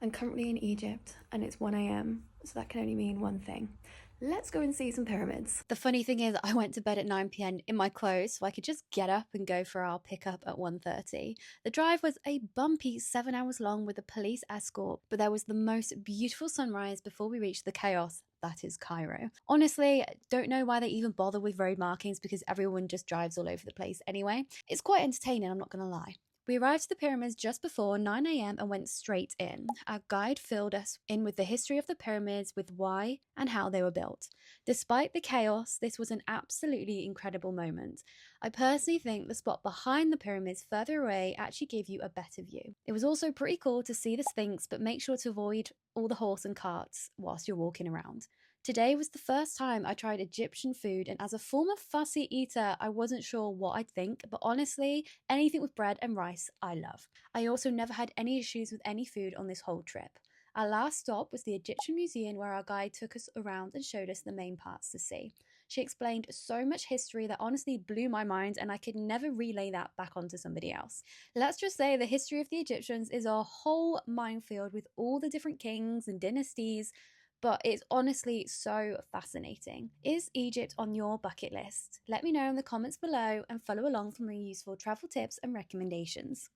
I'm currently in Egypt and it's 1 a.m., so that can only mean one thing. Let's go and see some pyramids. The funny thing is, I went to bed at 9 p.m. in my clothes so I could just get up and go for our pickup at 1:30. The drive was a bumpy 7 hours long with a police escort, but there was the most beautiful sunrise before we reached the chaos that is Cairo. Honestly, don't know why they even bother with road markings because everyone just drives all over the place anyway. It's quite entertaining, I'm not gonna lie. We arrived at the pyramids just before 9 a.m. and went straight in. Our guide filled us in with the history of the pyramids, with why and how they were built. Despite the chaos, this was an absolutely incredible moment. I personally think the spot behind the pyramids further away actually gave you a better view. It was also pretty cool to see the Sphinx, but make sure to avoid all the horse and carts whilst you're walking around. Today was the first time I tried Egyptian food, and as a former fussy eater, I wasn't sure what I'd think, but honestly, anything with bread and rice, I love. I also never had any issues with any food on this whole trip. Our last stop was the Egyptian Museum, where our guide took us around and showed us the main parts to see. She explained so much history that honestly blew my mind, and I could never relay that back onto somebody else. Let's just say the history of the Egyptians is a whole minefield with all the different kings and dynasties, but it's honestly so fascinating. Is Egypt on your bucket list? Let me know in the comments below and follow along for more useful travel tips and recommendations.